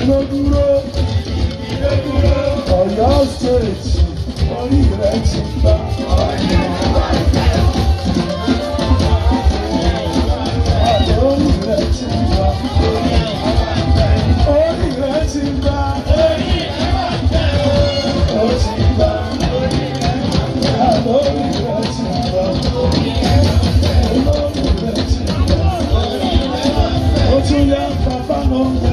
ló dúró. Ọ̀yọ́ state orí rẹ̀ ti gbà. Orí rẹ̀ ti gbà. Orí rẹ̀ ti gbà. Ó ti gbà. Orí rẹ̀ ti gbà. Olórí rẹ̀ ti gbà. Ó tún yá bàbá ló ń gbé.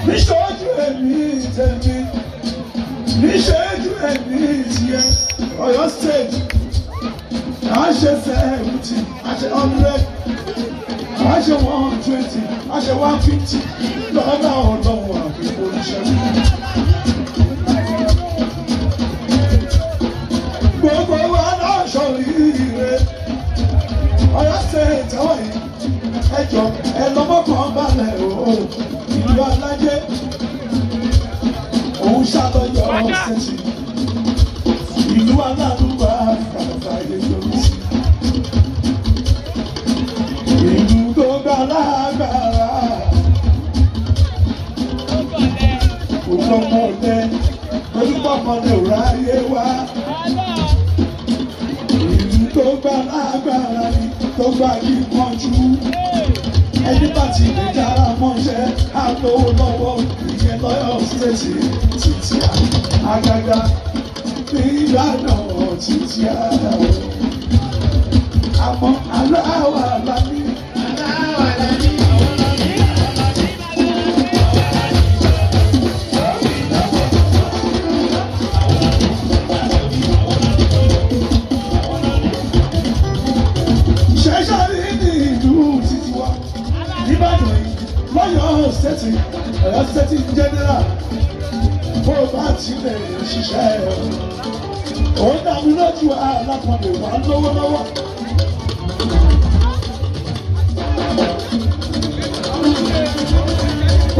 Níṣojú ẹ̀mí tẹ̀mí, níṣojú ẹ̀mí tiẹ̀, Ọ̀yọ́ state, à ń ṣe 70, à ń ṣe 100, à ń ṣe 120, à ń ṣe 150, lọ́nà ọlọ́run àbíkó oníṣẹ́jú. Gbogbo wa náà ṣoríire, Ọ̀yọ́ state àwọn yìí, ẹjọ́ ẹ lọ́mọ́kàn balẹ̀ o. Ìlú alájẹ òun ṣàlọ́yọ̀ ṣẹ̀ṣì ìlú aládùúgbà kàkàyè lórí ìlú tó gbà lágbára òkòmọdé olùpọ̀pọ̀dé òráyé wá ìlú tó gbà lágbára tó gbà kí pọ́njú. Ẹni bá ti lè dára mọ́ṣẹ́ àlówó lọ́wọ́ ìyẹn lọ́yọ̀ stéètì títí àgàgà nígbàdàn títí àdáwọ̀. Àmọ́ aláwọ̀ àlàní. Lọ́yọ̀ sẹ́tì Ọ̀yọ́ sẹ́tì jẹ́nẹ́rà bó bá ti lè ṣiṣẹ́ òun dàbí lójú alápọ̀lẹ̀ wà lówó lọ́wọ́.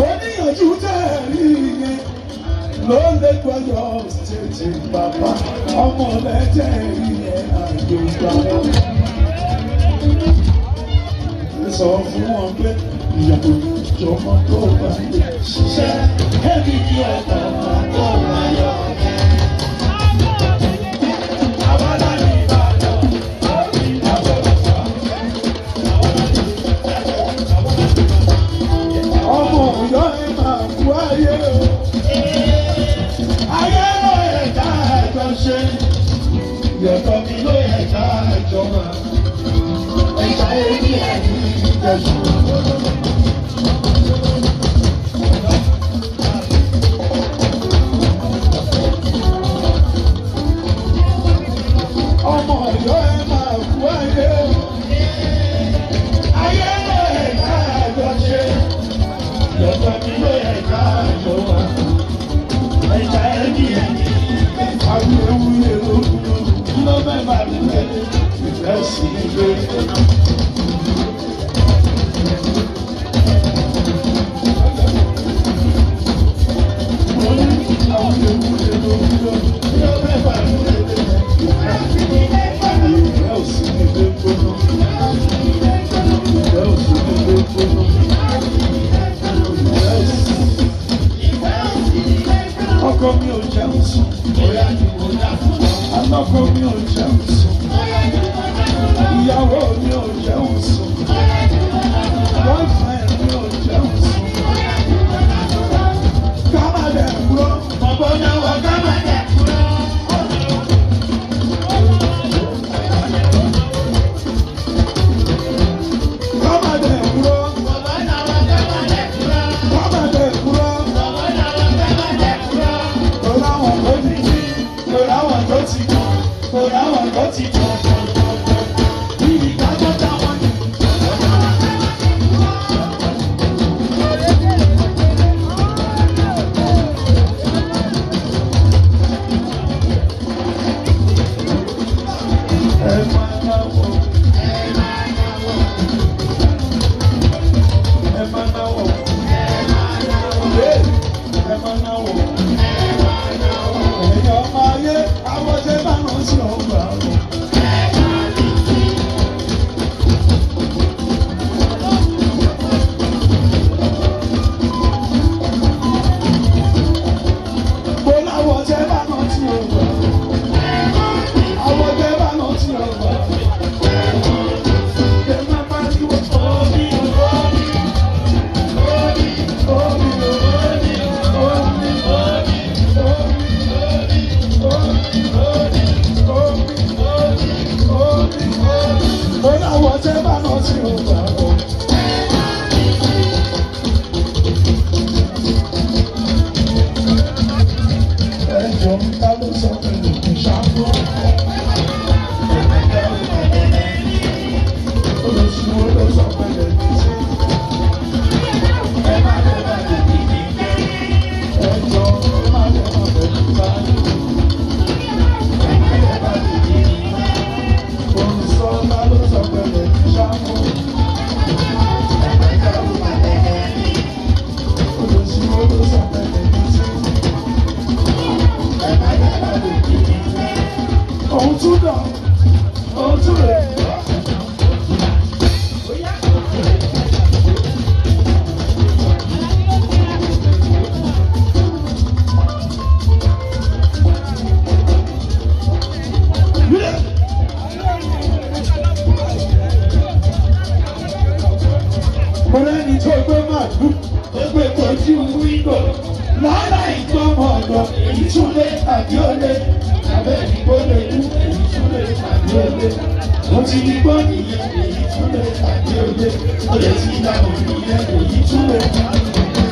Oníyànjú tẹ̀rí yẹn ló lè gbọ́yọ̀ sẹ́tì bàbá ọmọ lẹ́jẹ̀ yẹn àjògbà. Sọ fún wọn pé ìyàwó ìjọba tó bá lè ṣiṣẹ́ ẹbí kí ọ̀tọ̀ tó wà yọ. Àwọn aláàbí Ìbàdàn lórí ìdábòbò. Ọmọ Ọ̀yọ́ ẹ máa kú ayé o. Ayé ló yẹ ká ẹjọ ṣe. Yọ̀tọ̀ mi ló yẹ ká ẹjọ máa. Ẹja èyí ẹ̀yìn ìjẹ̀sùn. Ọkọ mi ò jẹun sùn, alọ́kọ mi ò jẹun sùn, ìyàwó mi ò jẹun sùn, boyfriend mi ò jẹun sùn. Kámádé kúrò, bàbá náà wọ kámádé kúrò. Kámádé kúrò, bàbá náà wọ kámádé kúrò. Kámádé kúrò, bàbá náà wọ kámádé kúrò. Kòláwọn tó ti jí, kòláwọn tó ti kọ́, kòláwọn tó ti kọ́. Ìdí kájọ́ táwọn ní. gbé kojú wíńdò lọ́la ìgbọ́mọ̀ ọ̀dọ̀ èyí tún lé tàbí ó lé abẹ́ ìdìbò lè kú èyí tún lé tàbí ó lé mo ti ní gbọ́ nìyẹn èyí tún lé tàbí ó lé ó lè ti dàgbò nìyẹn èyí tún lé tàbí ó lé.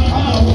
I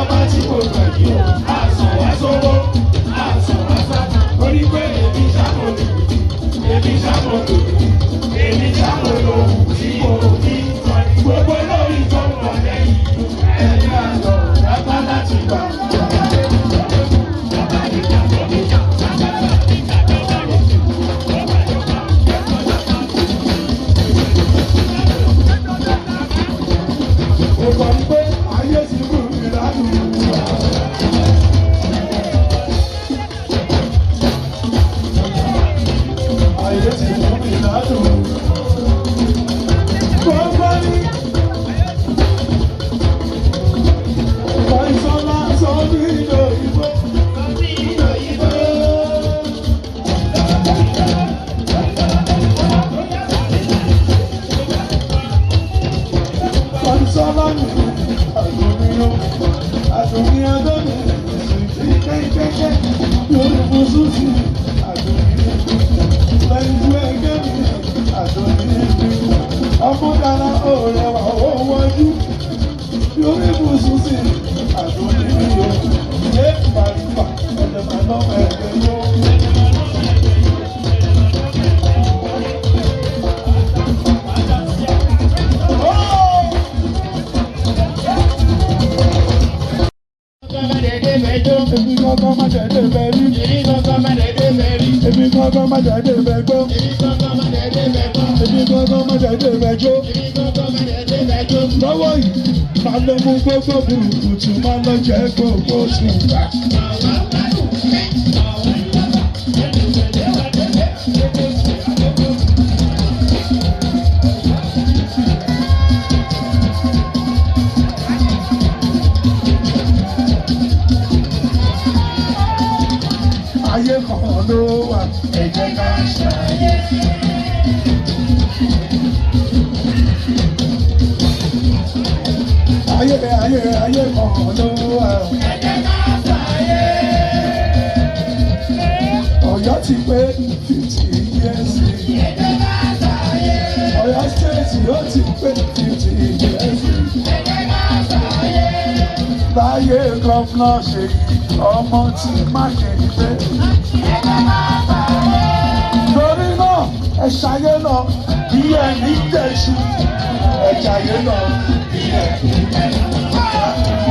bàbá tí kò gbà yìí o. Àsàn wá sówó, àsàn wá sá. Orí pé èmi ṣàmọ̀ lò, èmi ṣàmọ̀ lò, èmi ṣàmọ̀ lò tí mo fi sọ ní. Gbogbo lórí tó ń bọ̀ lẹ́yìn ẹni àlọ́ lápá láti gbà. Ọmọdára ọ̀rẹ́ wa ó wọ́jú lórí ibùsùn sí àdúgbò yìí ṣé pàrípà ẹ̀dẹ̀mọ̀ náà ẹ̀ẹ́dẹ̀ yó. Èmi kankan má jáde bẹ̀ rí. Èmi kankan má jáde bẹ̀ rí. Èmi kankan má jáde bẹ̀ gbọ́. Èmi kankan má jáde bẹ̀ gbọ́. Èmi kankan má jáde bẹ̀ jó. Èmi kankan má jáde bẹ̀ jó. Lọ́wọ́ yìí, máa lọ mú gbogbo burúkú tí máa lọ jẹ́ gbogbo ṣùgbà. Ayé kan ló wà, ẹ jẹ́ ká ṣàyè. Ayé kan ló wà, ẹ jẹ́ ká ṣàyè. Ọ̀yọ́ ti pé 50 years. Ẹ jẹ́ ká ṣàyè. Ọ̀yọ́ state yóò ti pé 50 years. Ẹ jẹ́ ká ṣàyè. Láyé gọ́fúnà Ṣèyí ọmọ tí Mákindé. Torí náà ẹ ṣayé lọ bí ẹni jẹ̀ṣu, ẹ ṣayé lọ bí ẹni jẹ̀ṣu.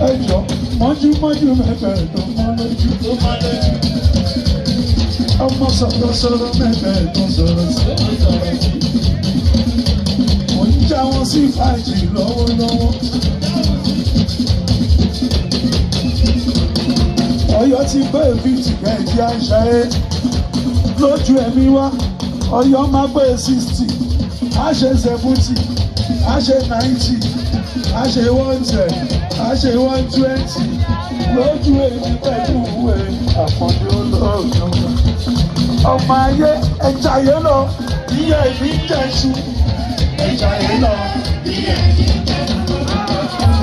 Ẹ jọ mọ́júmọ́jú mẹ́fẹ̀ẹ́ tó mọ́ lójú. Ọmọ sọ̀rọ̀ mẹ́fẹ̀ẹ́ tó sọ̀rọ̀ sí. Mo ń já wọn sí fàájì lọ́wọ́lọ́wọ́. Ọ̀yọ́ ti pé 50 kẹ̀kí àṣà ẹ̀ lójú ẹ̀mí wá. Ọ̀yọ́ máa pé 60, á ṣe 70, á ṣe 90, á ṣe 110, á ṣe 120. Lójú èmi pẹ̀lú ìwé àpọ̀jù olóògùn. Ọmọ ayé ẹja yẹn lọ iye ìbí jẹ̀ṣu. Ẹja yẹn lọ iye ìbí jẹ̀ṣu.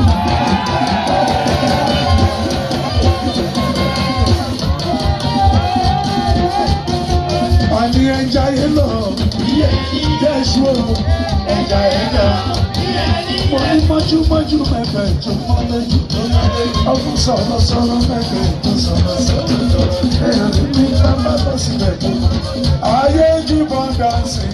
Àní ẹja yẹn lọ iye ìbí jẹ̀ṣu. Ẹja yẹn lọ iye ìbí jẹ̀ṣu. Mo ní mọ́júmọ́jú mẹ́fẹ̀ẹ́ tó mọ́ lójú. Ọkùn sọ̀rọ̀ mẹ́fẹ̀ẹ́ tó sọ̀rọ̀. Èèyàn ní mi ká bá bọ́ sílẹ̀ tó mọ́. Ayé jùbọ̀ dánsì.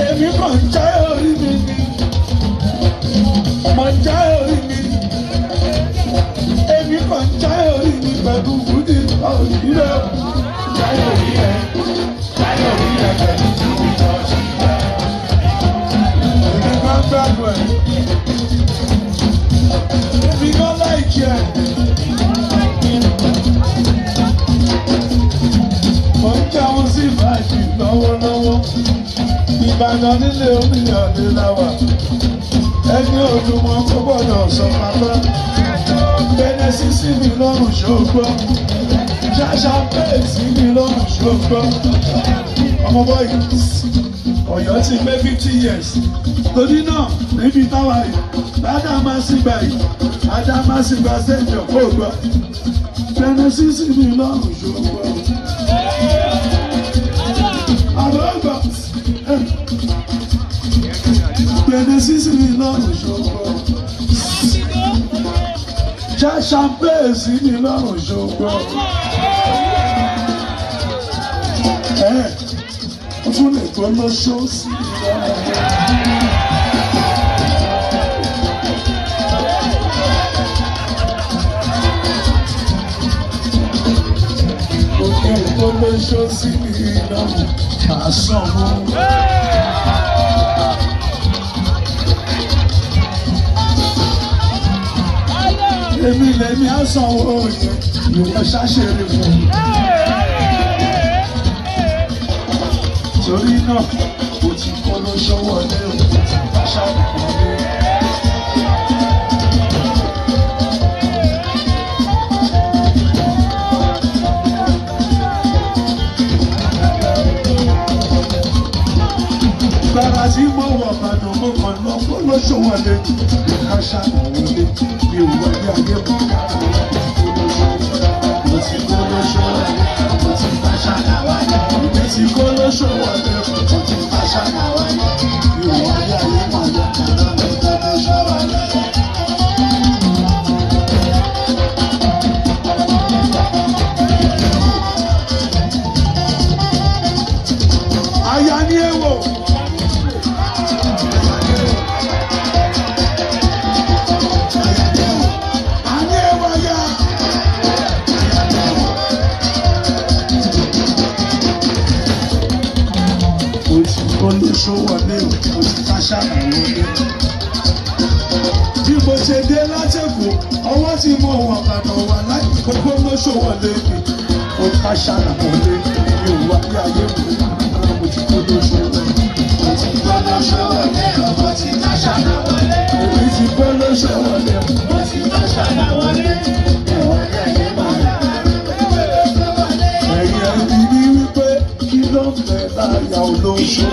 Èmi kàn ń já orí mi ni, mo ń já orí mi. Èmi kàn ń já orí mi pẹ̀lú fúdì orí rẹ̀. Jáyọ̀ orí rẹ̀ pẹ̀lú fúdì orí rẹ̀. Èmi kan gbàgbọ́ ẹ̀. Èmi kan láìkí ẹ̀. Mo ń já wọn sí fàájì lọ́wọ́lọ́wọ́. Ìbàdàn nílé Olúyọ̀lé la wà. Ẹni Olúmọ kò gbọ́dọ̀ sọ pátá. Bẹ́nẹ́sì sí mi lọ́rùn ṣògbọ́. Ṣáṣá bẹ́ẹ̀ sí mi lọ́rùn ṣògbọ́. Ọmọ bọ́yì Ọ̀yọ́ ti pé 50 years. Torí náà níbi táwa yìí, dáadáa máa sì gbà yìí, dáadáa máa sì gbà sẹ́jọ̀ kó gbọ́. Bẹ́nẹ́sì sí mi lọ́rùn ṣògbọ́. Àbọ̀gbọ̀ Bẹ́nẹ́sì sí mi lọ́rùn ṣògbọ́. Ṣáṣá bẹ́ẹ̀ sí mi lọ́rùn ṣògbọ́. Ó tún lè gbọ́ lọ́ṣọ́ sí mi lọ́rùn. Ó lọ́ṣọ́ sí mi lọ́rùn. Àsanwó. Èmi lèmi á sanwó yẹn, ìwọ ṣàṣeré fún mi. Torí náà, o ti kọ́ ló ṣọwọ́ lé o, bá ṣàkóso lé. Gbàrà tí mo wọ̀ Ìbàdàn mo kàn lọ kó ló ṣọwọ́ lé mi, ká ṣàkóso lé. Mi ò wá ní ayé mọ́ kára mo ti kó ló ṣọwọ́ lé, mo ti bá ṣàkóso lé. Mo ti kó ló ṣọwọ́ lé, mo ti bá ṣàkóso lé. Mi ò wá ní ayé mọ́ kára mo ti kó ló ṣọwọ́ lé. Aya ni ewo. Olùṣòwòlé o ti ká ṣàlàyé lé. Bí mo ṣe dé látẹ̀kọ̀, ọwọ́ tí mo wọ̀ Ìbàdàn wà láti gbogbo lóṣòwòlé mi. Mo ká ṣàlàyé lé, mi ò wá ní ayé mi lára mo ti kó lóṣòwòlé. Mo ti kó lóṣòwòlé, mo ti ká ṣàlàyé lé. Èmi ti kó lóṣòwòlé, mo ti ká ṣàlàyé lé. Mi ò wá ní ayé mi lára mo ti kó lóṣòwòlé. Ẹ̀yin ẹbí ní wípé kí ló ń bẹ láyà olóṣù.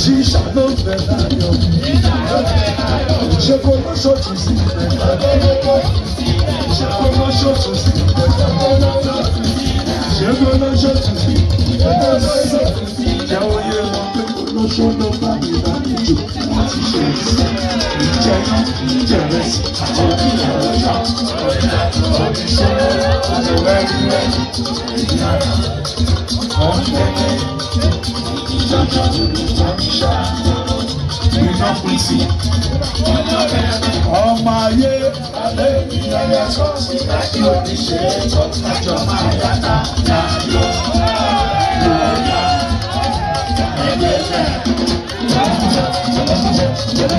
Ṣíṣà ló ń bẹ láyọ̀. Ṣé kò lọ ṣọ́ọ̀tù sí ìbẹ̀? Ṣé kò lọ ṣọ́ọ̀tù sí ìbẹ̀? Ṣé kò lọ ṣọ́ọ̀tù sí ìbẹ̀? Jẹ́ oyè wọn pé kò lọ ṣọ́ ló bá mi lálejò. Wọ́n ti ṣe ìjẹyàn, ìjẹrẹsì, àti ìjẹrẹsà. Wọ́n ti ṣe ìrẹ́rìnrẹ́rì, ìyára, ọ̀nẹ́kẹ́, ìjọjọ́, ìjọmíṣà. Iná pín sí. Ọmọ ayé alẹ́ ìyáyà sọ́ọ̀sì láti oníṣẹ́ tó lájọ máa yàtá láyọ̀. Lọ́yà ẹgbẹ́ rẹ̀.